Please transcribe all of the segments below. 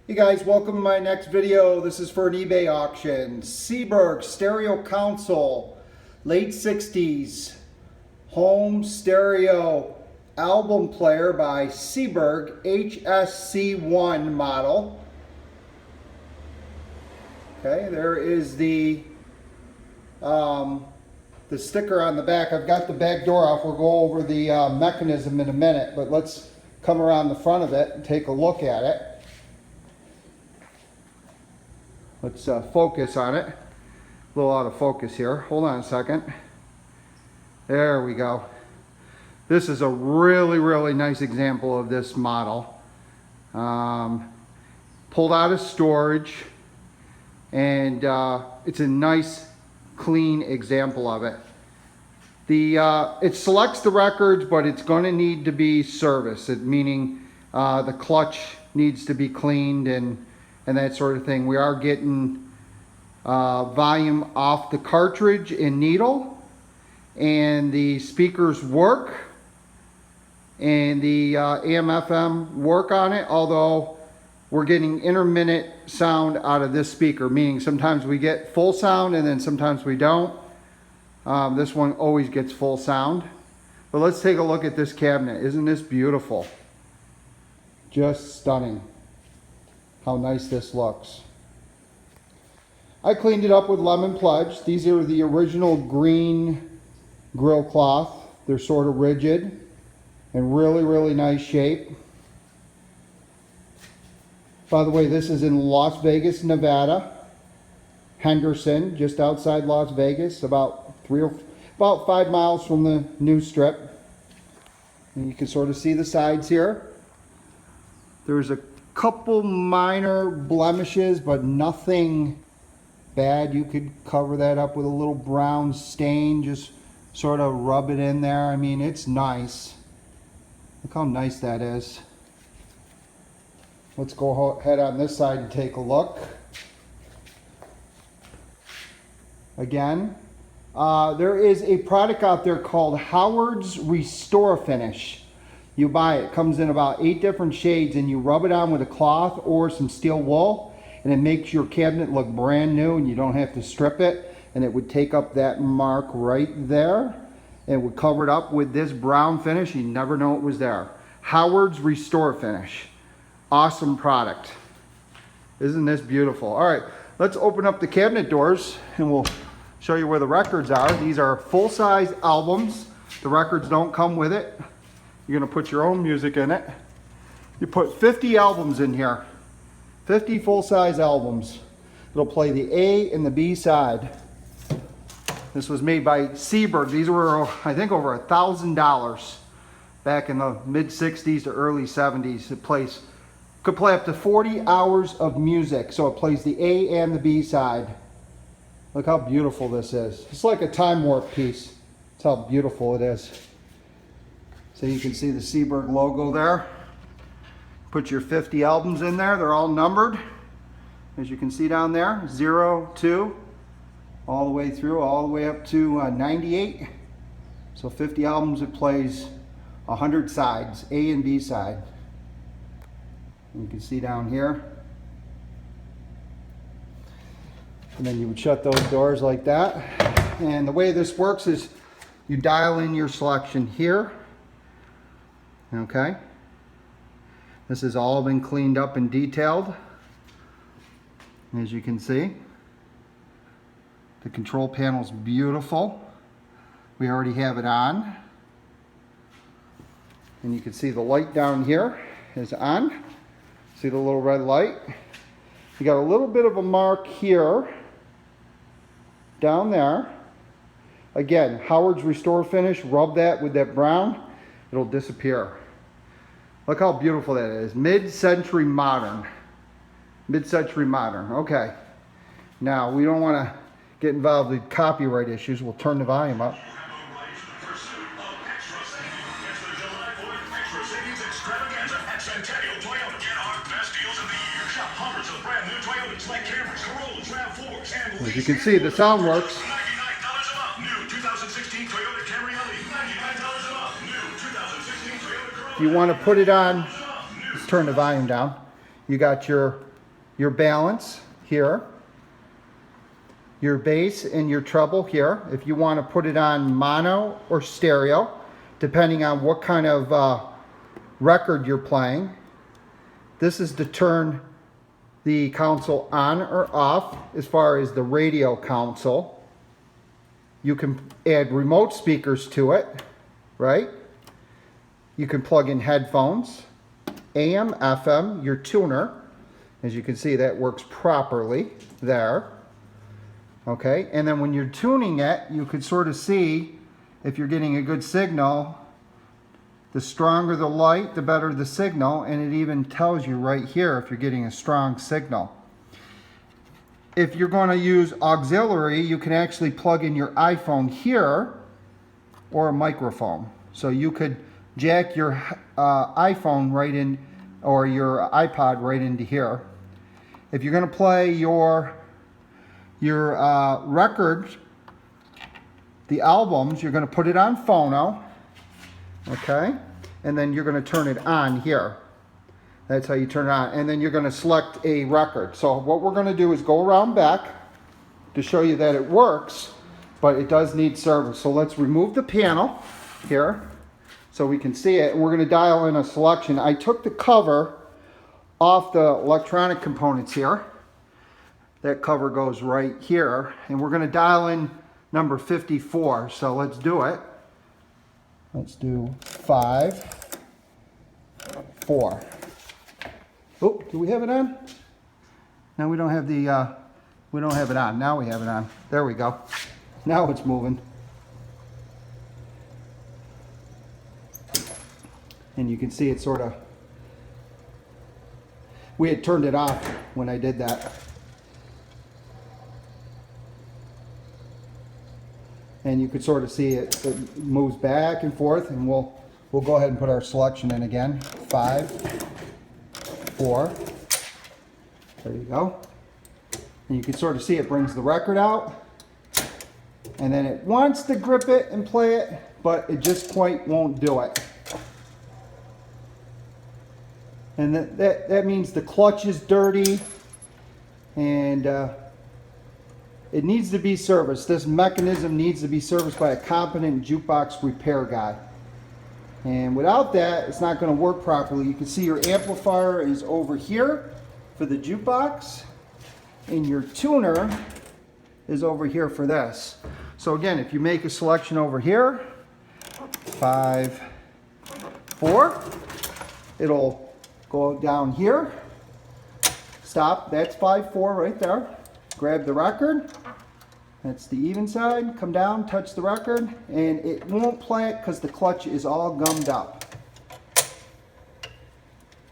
Hey guys, welcome to my next video. This is for an eBay auction. Seeburg stereo console, late 60s home stereo album player by Seeburg, HSC1 model. Okay, there is the sticker on the back. I've got the back door off. We'll go over the mechanism in a minute, but let's come around the front of it and take a look at it. Let's focus on it. A little out of focus here. Hold on a second. There we go. This is a really nice example of this model. Pulled out of storage, and it's a nice clean example of it. It selects the records, but it's going to need to be serviced, meaning the clutch needs to be cleaned and that sort of thing. We are getting volume off the cartridge and needle, and the speakers work, and the AM/FM work on it, although we're getting intermittent sound out of this speaker, meaning sometimes we get full sound and then sometimes we don't. This one always gets full sound. But let's take a look at this cabinet. Isn't this beautiful? Just stunning how nice this looks. I cleaned it up with lemon pledge. These are the original green grill cloth. They're sort of rigid and really nice shape. By the way, this is in Las Vegas, Nevada. Henderson, just outside Las Vegas, about 5 miles from the news strip. And you can sort of see the sides here. There's a couple minor blemishes, but nothing bad. You could cover that up with a little brown stain, just sort of rub it in there. I mean, it's nice. Look how nice that is. Let's go ahead on this side and take a look. Again, there is a product out there called Howard's Restore Finish. You buy it, comes in about 8 different shades, and you rub it on with a cloth or some steel wool, and it makes your cabinet look brand new, and you don't have to strip it, and it would take up that mark right there, and it would cover it up with this brown finish. You never know it was there. Howard's Restore Finish. Awesome product. Isn't this beautiful? All right, let's open up the cabinet doors, and we'll show you where the records are. These are full-size albums. The records don't come with it. You're gonna put your own music in it. You put 50 albums in here. 50 full-size albums. It'll play the A and the B side. This was made by Seeburg. These were, I think, over $1,000 back in the mid-60s to early 70s. It could play up to 40 hours of music. So it plays the A and the B side. Look how beautiful this is. It's like a time warp piece. That's how beautiful it is. So you can see the Seeburg logo there. Put your 50 albums in there. They're all numbered, as you can see down there, 0, 2, all the way through, all the way up to 98. So 50 albums. It plays 100 sides, A and B side. And you can see down here. And then you would shut those doors like that. And the way this works is you dial in your selection here. Okay, this has all been cleaned up and detailed, as you can see. The control panel's beautiful. We already have it on, and you can see the light down here is on. See the little red light? You got a little bit of a mark here down there. Again, Howard's Restore Finish. Rub that with that brown, it'll disappear. Look how beautiful that is. Mid-century modern. Mid-century modern. Okay. Now, we don't want to get involved with copyright issues. We'll turn the volume up. As you can see, the sound works. If you want to put it on, let's turn the volume down. You got your your balance here, your bass and your treble here, if you want to put it on mono or stereo, depending on what kind of record you're playing. This is to turn the console on or off as far as the radio console. You can add remote speakers to it, right? You can plug in headphones, AM, FM, your tuner. As you can see, that works properly there. Okay, and then when you're tuning it, you could sort of see if you're getting a good signal. The stronger the light, the better the signal, and it even tells you right here if you're getting a strong signal. If you're going to use auxiliary, you can actually plug in your iPhone here or a microphone. So you could jack your iPhone right in, or your iPod right into here. If you're going to play your records, the albums, you're going to put it on phono, okay? And then you're going to turn it on here. That's how you turn it on. And then you're going to select a record. So what we're going to do is go around back to show you that it works, but it does need service. So let's remove the panel here so we can see it. And we're going to dial in a selection. I took the cover off the electronic components here. That cover goes right here. And we're going to dial in number 54. So let's do it. Let's do 5, 4. Oh, do we have it on? No, we don't have the, we don't have it on. Now we have it on. There we go. Now it's moving. And you can see it sort of, we had turned it off when I did that. And you could sort of see it moves back and forth, and we'll go ahead and put our selection in again. 5, 4. There you go. And you can sort of see it brings the record out, and then it wants to grip it and play it, but it just quite won't do it. And that means the clutch is dirty, and it needs to be serviced. This mechanism needs to be serviced by a competent jukebox repair guy. And without that, it's not going to work properly. You can see your amplifier is over here for the jukebox, and your tuner is over here for this. So again, if you make a selection over here, 5, 4, it'll go down here. Stop, that's 5, 4 right there. Grab the record, that's the even side, come down, touch the record, and it won't play it because the clutch is all gummed up.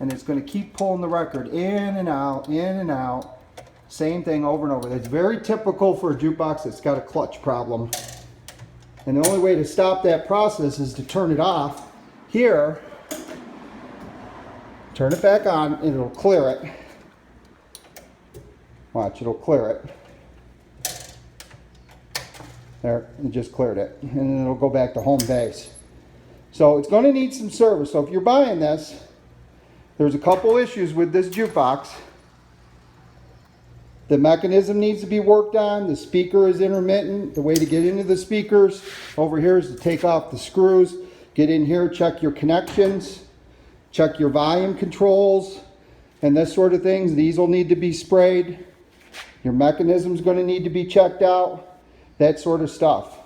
And it's going to keep pulling the record in and out, in and out. Same thing over and over. That's very typical for a jukebox that's got a clutch problem. And the only way to stop that process is to turn it off here, turn it back on, and it'll clear it. Watch, it'll clear it. There, it just cleared it. And then it'll go back to home base. So it's going to need some service. So if you're buying this, there's a couple issues with this jukebox. The mechanism needs to be worked on. The speaker is intermittent. The way to get into the speakers over here is to take off the screws, get in here, check your connections, check your volume controls, and this sort of things. These will need to be sprayed. Your mechanism is going to need to be checked out, that sort of stuff.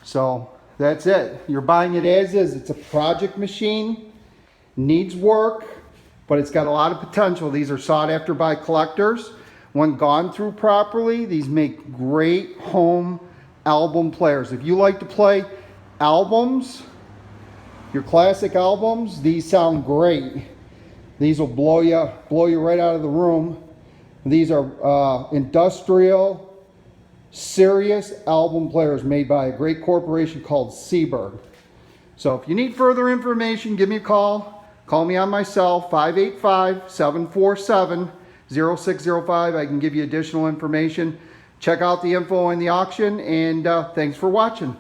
So that's it. You're buying it as is. It's a project machine, needs work, but it's got a lot of potential. These are sought after by collectors. When gone through properly, these make great home album players. If you like to play albums, your classic albums, these sound great. These will blow you right out of the room. These are industrial, serious album players made by a great corporation called Seeburg. So if you need further information, give me a call. Call me on my cell, 585-747-0605. I can give you additional information. Check out the info in the auction, and thanks for watching.